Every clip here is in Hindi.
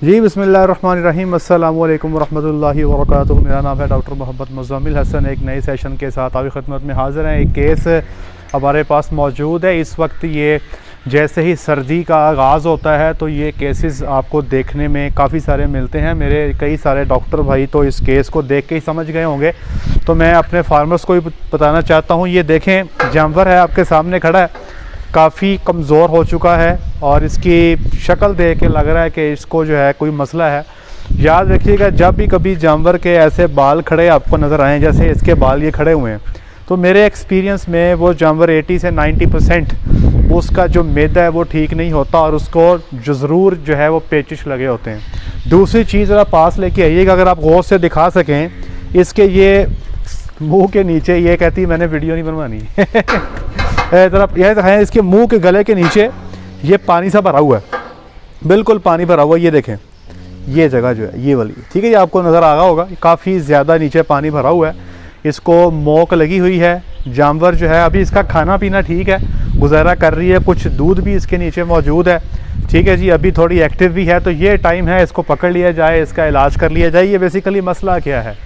जी बिस्मिल्लाहिर्रहमानिर्रहीम, अस्सलामु अलैकुम वरहमतुल्लाहि वबरकातुहू। मेरा नाम है डॉक्टर मोहम्मद मुज़म्मिल हसन। एक नए सेशन के साथ आपकी खिदमत में हाज़िर हैं। एक केस हमारे पास मौजूद है इस वक्त। ये जैसे ही सर्दी का आगाज़ होता है तो ये केसेस आपको देखने में काफ़ी सारे मिलते हैं। मेरे कई सारे डॉक्टर भाई तो इस केस को देख के ही समझ गए होंगे, तो मैं अपने फार्मर्स को भी बताना चाहता हूँ। ये देखें, जानवर है आपके सामने खड़ा है, काफ़ी कमज़ोर हो चुका है और इसकी शक्ल देख के लग रहा है कि इसको जो है कोई मसला है। याद रखिएगा, जब भी कभी जानवर के ऐसे बाल खड़े आपको नज़र आएँ, जैसे इसके बाल ये खड़े हुए हैं, तो मेरे एक्सपीरियंस में वो जानवर 80 से 90% उसका जो मैदा है वो ठीक नहीं होता और उसको जो ज़रूर जो है वो पेचिश लगे होते हैं। दूसरी चीज़ ज़रा पास लेके आइएगा, अगर आप गौर से दिखा सकें, इसके ये मुंह के नीचे, ये कहती है मैंने वीडियो नहीं बनवानी तरफ यह है, इसके मुंह के गले के नीचे ये पानी सा भरा हुआ है, बिल्कुल पानी भरा हुआ है। ये देखें, ये जगह जो है ये वाली, ठीक है, ये आपको नज़र आ रहा होगा, काफ़ी ज़्यादा नीचे पानी भरा हुआ है। इसको मोक लगी हुई है। जानवर जो है अभी इसका खाना पीना ठीक है, गुजारा कर रही है, कुछ दूध भी इसके नीचे मौजूद है, ठीक है जी। अभी थोड़ी एक्टिव भी है, तो ये टाइम है इसको पकड़ लिया जाए, इसका इलाज कर लिया जाए। ये बेसिकली मसला क्या है,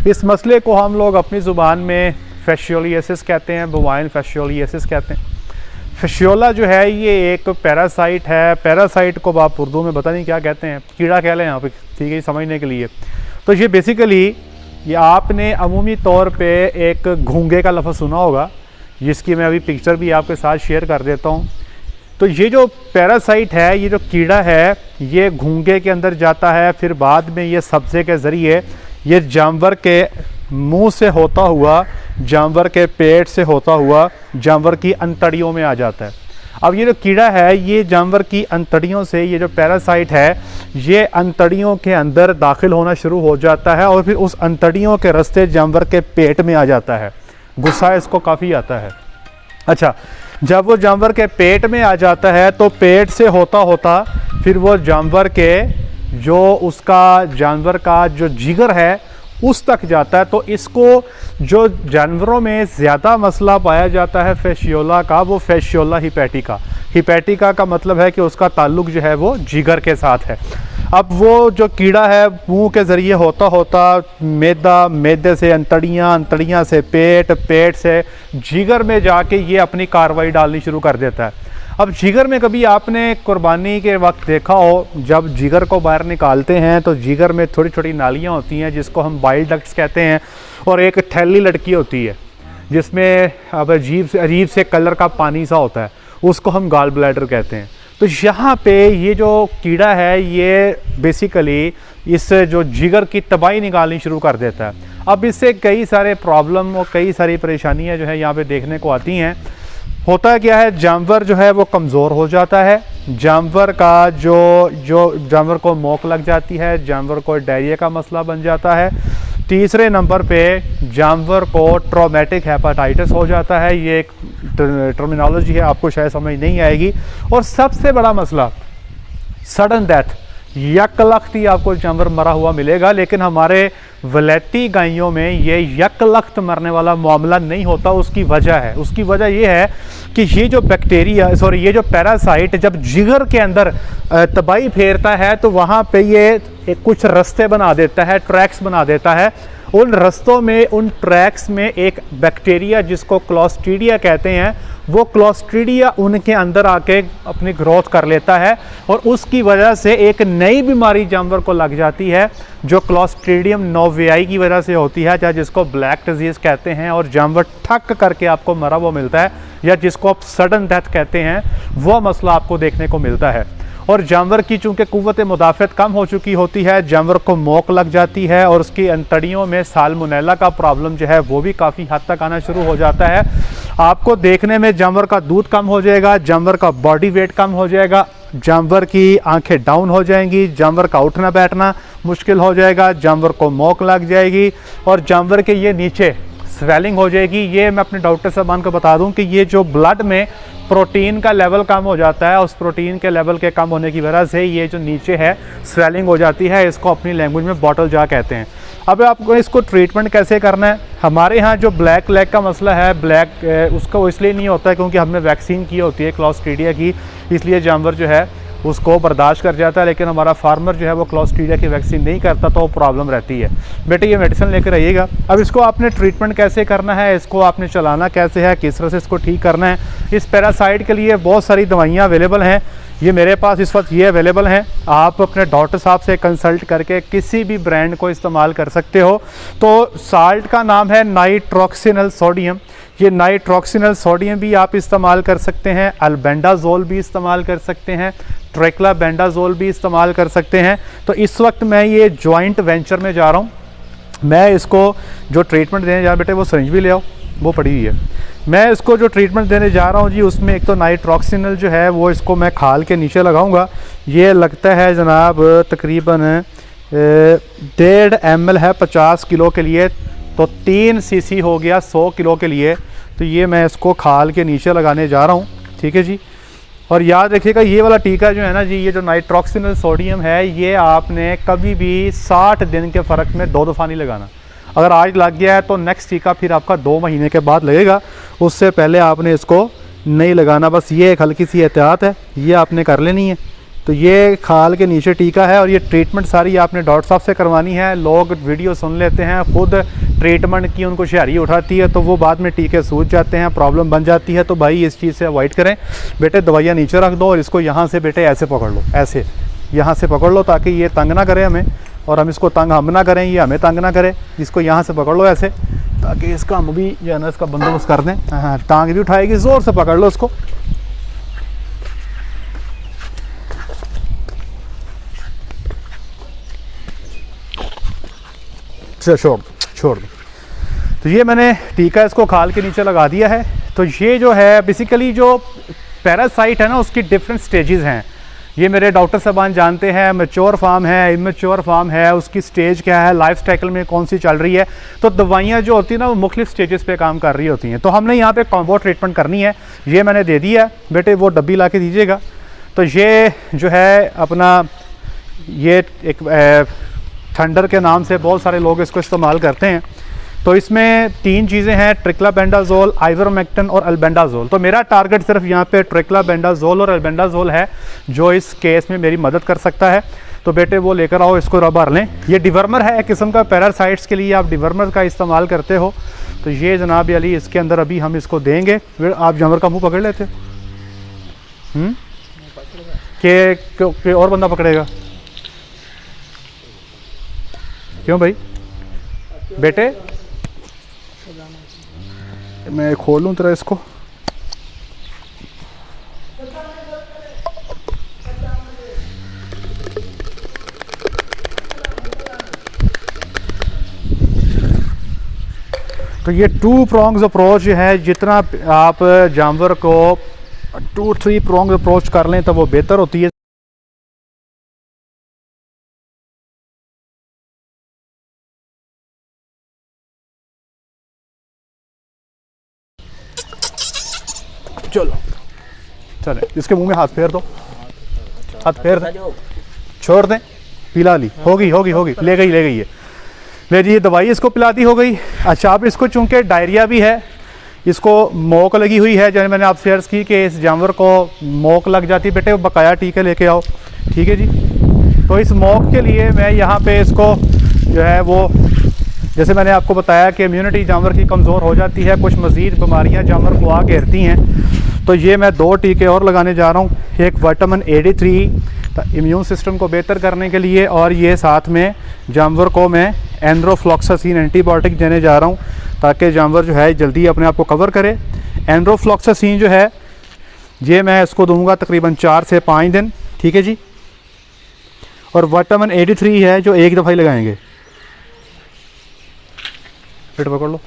इस मसले को हम लोग अपनी ज़ुबान में फैशियोलियासिस कहते हैं, बोवाइन फैशियोलियासिस कहते हैं। फैशियोला जो है ये एक पैरासाइट है। पैरासाइट को आप उर्दू में पता नहीं क्या कहते हैं, कीड़ा कह लें यहाँ पे, ठीक है, समझने के लिए। तो ये बेसिकली, ये आपने अमूमी तौर पे एक घोंघे का लफ्ज़ सुना होगा, जिसकी मैं अभी पिक्चर भी आपके साथ शेयर कर देता हूँ। तो ये जो पैरासाइट है, ये जो कीड़ा है, ये घोंघे के अंदर जाता है, फिर बाद में ये सब्ज़े के ज़रिए ये जानवर के मुंह से होता हुआ, जानवर के पेट से होता हुआ जानवर की अंतड़ियों में आ जाता है। अब ये जो कीड़ा है, ये जानवर की अंतड़ियों से, ये जो पैरासाइट है, ये अंतड़ियों के अंदर दाखिल होना शुरू हो जाता है और फिर उस अंतड़ियों के रास्ते जानवर के पेट में आ जाता है। गुस्सा इसको काफ़ी आता है। अच्छा, जब वो जानवर के पेट में आ जाता है तो पेट से होता होता फिर वो जानवर के जो उसका जानवर का जो जिगर है उस तक जाता है। तो इसको जो जानवरों में ज़्यादा मसला पाया जाता है फैशियोला का, वो फैशियोला हिपैटिका। हिपैटिका का मतलब है कि उसका ताल्लुक जो है वो जिगर के साथ है। अब वो जो कीड़ा है मुंह के ज़रिए होता होता मैदा, मैदे से अंतड़ियाँ, अंतड़ियाँ से पेट, पेट से जिगर में जाके ये अपनी कार्रवाई डालनी शुरू कर देता है। अब जिगर में कभी आपने कुर्बानी के वक्त देखा हो, जब जिगर को बाहर निकालते हैं तो जिगर में छोटी छोटी नालियाँ होती हैं, जिसको हम बाइल डक्ट्स कहते हैं, और एक थैली लटकी होती है जिसमें अब अजीब से कलर का पानी सा होता है, उसको हम गॉल ब्लैडर कहते हैं। तो यहाँ पे ये जो कीड़ा है, ये बेसिकली इस जो जिगर की तबाही निकालनी शुरू कर देता है। अब इससे कई सारे प्रॉब्लम और कई सारी परेशानियाँ जो है यहाँ पे देखने को आती हैं। होता क्या है, जानवर जो है वो कमज़ोर हो जाता है, जानवर का जो जानवर को मोक लग जाती है, जानवर को डायरिया का मसला बन जाता है। तीसरे नंबर पे जानवर को ट्रॉमेटिक हेपेटाइटिस हो जाता है। ये एक टर्मिनोलॉजी है, आपको शायद समझ नहीं आएगी। और सबसे बड़ा मसला सडन डेथ, यकलख्त ही आपको जानवर मरा हुआ मिलेगा। लेकिन हमारे वलैती गायों में ये यकलख्त मरने वाला मामला नहीं होता। उसकी वजह है, उसकी वजह ये है कि ये जो बैक्टीरिया, ये जो पैरासाइट जब जिगर के अंदर तबाही फेरता है तो वहाँ पे ये कुछ रास्ते बना देता है, ट्रैक्स बना देता है। उन रास्तों में, उन ट्रैक्स में एक बैक्टीरिया जिसको क्लोस्ट्रीडिया कहते हैं, वो क्लोस्ट्रीडिया उनके अंदर आके अपनी ग्रोथ कर लेता है और उसकी वजह से एक नई बीमारी जानवर को लग जाती है, जो क्लोस्ट्रीडियम नोवियाई की वजह से होती है, या जिसको ब्लैक डिजीज़ कहते हैं, और जानवर ठक करके आपको मरा हुआ मिलता है, या जिसको आप सडन डेथ कहते हैं, वो मसला आपको देखने को मिलता है। और जानवर की चूँकि कुव्वत मुदाफ़त कम हो चुकी होती है, जानवर को मोक लग जाती है और उसकी अंतड़ियों में साल्मोनेला का प्रॉब्लम जो है वो भी काफ़ी हद तक आना शुरू हो जाता है। आपको देखने में जानवर का दूध कम हो जाएगा, जानवर का बॉडी वेट कम हो जाएगा, जानवर की आंखें डाउन हो जाएंगी, जानवर का उठना बैठना मुश्किल हो जाएगा, जानवर को मोक लग जाएगी और जानवर के ये नीचे स्वेलिंग हो जाएगी। ये मैं अपने डॉक्टर साहबान को बता दूं कि ये जो ब्लड में प्रोटीन का लेवल कम हो जाता है, उस प्रोटीन के लेवल के कम होने की वजह से ये जो नीचे है स्वेलिंग हो जाती है। इसको अपनी लैंग्वेज में बॉटल जा कहते हैं। अब आपको इसको ट्रीटमेंट कैसे करना है, हमारे यहाँ जो ब्लैक लेग का मसला है, ब्लैक उसका वो इसलिए नहीं होता है क्योंकि हमने वैक्सीन की होती है क्लोस्ट्रीडिया की, इसलिए जानवर जो है उसको बर्दाश्त कर जाता है, लेकिन हमारा फार्मर जो है वो क्लोस्ट्रीडिया की वैक्सीन नहीं करता तो प्रॉब्लम रहती है। बेटे ये मेडिसिन लेकर आइएगा। अब इसको आपने ट्रीटमेंट कैसे करना है, इसको आपने चलाना कैसे है, किस तरह से इसको ठीक करना है। इस पैरासाइट के लिए बहुत सारी दवाइयाँ अवेलेबल हैं, ये मेरे पास इस वक्त ये अवेलेबल हैं। आप अपने डॉक्टर साहब से कंसल्ट करके किसी भी ब्रांड को इस्तेमाल कर सकते हो। तो साल्ट का नाम है नाइट्रोक्सिनल सोडियम, ये नाइट्रोक्सिनल सोडियम भी आप इस्तेमाल कर सकते हैं, अल्बेंडाजोल भी इस्तेमाल कर सकते हैं, ट्रिक्लाबेंडाजोल भी इस्तेमाल कर सकते हैं। तो इस वक्त मैं ये जॉइंट वेंचर में जा रहा हूँ, मैं इसको जो ट्रीटमेंट देने जा रहा हूँ, बेटे वो सिरिंज भी ले आओ, वो पड़ी हुई है। मैं इसको जो ट्रीटमेंट देने जा रहा हूँ जी, उसमें एक तो नाइट्रोक्सिनल जो है वो इसको मैं खाल के नीचे लगाऊंगा। ये लगता है जनाब तकरीबन 1.5 ml है 50 किलो के लिए, तो 3 cc हो गया 100 किलो के लिए। तो ये मैं इसको खाल के नीचे लगाने जा रहा हूँ, ठीक है जी। और याद रखिएगा ये वाला टीका जो है ना जी, ये जो नाइट्रोक्सिनल सोडियम है, ये आपने कभी भी 60 दिन के फ़र्क में 2 दफ़ा नहीं लगाना। अगर आज लग गया है तो नेक्स्ट टीका फिर आपका 2 महीने के बाद लगेगा, उससे पहले आपने इसको नहीं लगाना। बस ये एक हल्की सी एहतियात है, ये आपने कर लेनी है। तो ये खाल के नीचे टीका है और ये ट्रीटमेंट सारी आपने डॉक्टर साहब से करवानी है। लोग वीडियो सुन लेते हैं, खुद ट्रीटमेंट की उनको शहरी उठाती है, तो वो बाद में टीके सूझ जाते हैं, प्रॉब्लम बन जाती है। तो भाई इस चीज़ से अवॉइड करें। बेटे दवाइयाँ नीचे रख दो और इसको यहाँ से बेटे ऐसे पकड़ लो, ऐसे यहाँ से पकड़ लो, ताकि ये तंग ना करे हमें और हम इसको तंग हम ना करें, ये हमें तंग ना करे। इसको यहाँ से पकड़ लो ऐसे, ताकि इसका हम भी जो है ना इसका बंदोबस्त कर दें। हाँ, टांग भी उठाएगी, ज़ोर से पकड़ लो इसको। छोड़ दो। तो ये मैंने टीका इसको खाल के नीचे लगा दिया है। तो ये जो है बेसिकली जो पैरासाइट है ना, उसकी डिफरेंट स्टेजेस हैं। ये मेरे डॉक्टर साहबान जानते हैं, मैच्योर फॉर्म है, इमेच्योर फॉर्म है, उसकी स्टेज क्या है, लाइफ साइकिल में कौन सी चल रही है। तो दवाइयाँ जो होती है ना, वो मुख्तलिफ स्टेजेस पे काम कर रही होती हैं। तो हमने यहाँ पे कॉम्बो ट्रीटमेंट करनी है। ये मैंने दे दिया है, बेटे वो डब्बी ला के दीजिएगा। तो ये जो है अपना ये एक थंडर के नाम से बहुत सारे लोग इसको इस्तेमाल करते हैं। तो इसमें 3 चीज़ें हैं, ट्रिक्लाबेंडाजोल, आइवरमेक्टिन और अल्बेंडाजोल। तो मेरा टारगेट सिर्फ यहाँ पे ट्रिक्लाबेंडाजोल और अल्बेंडाजोल है, जो इस केस में मेरी मदद कर सकता है। तो बेटे वो लेकर आओ, इसको रबर लें। ये डिवर्मर है, एक किस्म का पैरासाइट्स के लिए आप डिवर्मर का इस्तेमाल करते हो। तो ये जनाब अली इसके अंदर अभी हम इसको देंगे। फिर आप जानवर का मुँह पकड़ लेते कि और बंदा पकड़ेगा? क्यों भाई? बेटे मैं खोलूं तेरा इसको। तो ये 2 प्रोंग्स अप्रोच है, जितना आप जानवर को 2-3 प्रोंग्स अप्रोच कर लें तो वो बेहतर होती है। चलो चले, इसके मुंह में हाथ फेर दो, हाथ फेर दें, छोड़ दें, पिला ली, होगी ले गई है, ले जी दवाई इसको पिला दी, हो गई। अच्छा अब इसको चूंकि डायरिया भी है, इसको मोक लगी हुई है, जैसे मैंने आपसे अर्ज़ की कि इस जानवर को मोक लग जाती, बेटे बकाया टीके लेके आओ, ठीक है जी। तो इस मोक के लिए मैं यहाँ पे इसको जो है वो, जैसे मैंने आपको बताया कि इम्यूनिटी जानवर की कमज़ोर हो जाती है, कुछ मज़ीद बीमारियाँ जानवर को आ घेरती हैं। तो ये मैं 2 टीके और लगाने जा रहा हूँ, एक विटामिन AD3 इम्यून सिस्टम को बेहतर करने के लिए, और ये साथ में जानवर को मैं एंड्रोफ्लॉक्सासिन एंटीबायोटिक देने जा रहा हूँ, ताकि जानवर जो है जल्दी अपने आप को कवर करे। एंड्रोफ्लॉक्सासिन जो है ये मैं इसको दूंगा तकरीबन 4 से 5 दिन, ठीक है जी। और विटामिन AD3 है जो एक दफ़ा ही लगाएंगे। पेट पकड़ लो,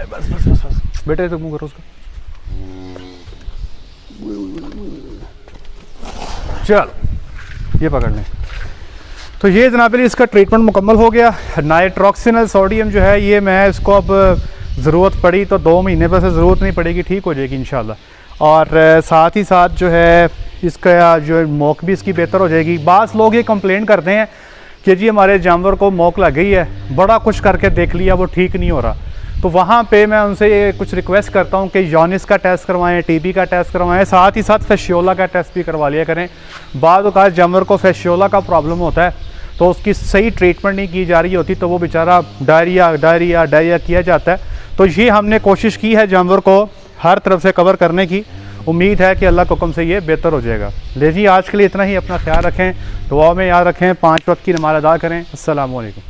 बस बेटे तो मुँह करो उसका। चलो ये पकड़ लें। तो ये जनाब इसका ट्रीटमेंट मुकम्मल हो गया। नाइट्रोक्सिनल सोडियम जो है ये मैं इसको अब ज़रूरत पड़ी तो 2 महीने पर से ज़रूरत नहीं पड़ेगी, ठीक हो जाएगी इंशाल्लाह। और साथ ही साथ जो है इसका जो मोक भी इसकी बेहतर हो जाएगी। बाज़ लोग ये कंप्लेन करते हैं कि जी हमारे जानवर को मोक लग गई है, बड़ा कुछ करके देख लिया वो ठीक नहीं हो रहा। तो वहाँ पे मैं उनसे ये कुछ रिक्वेस्ट करता हूँ कि जॉनिस का टेस्ट करवाएं, टीबी का टेस्ट करवाएं, साथ ही साथ फेशियोला का टेस्ट भी करवा लिया करें। बाद औक़ात जानवर को फेशियोला का प्रॉब्लम होता है तो उसकी सही ट्रीटमेंट नहीं की जा रही होती तो वो बेचारा डायरिया किया जाता है। तो ये हमने कोशिश की है जानवर को हर तरफ से कवर करने की। उम्मीद है कि अल्लाह के हुक्म से ये बेहतर हो जाएगा। ले जी आज के लिए इतना ही, अपना ख्याल रखें, दुआ में याद रखें, 5 वक्त की नमाज़ अदा करें। अस्सलाम वालेकुम।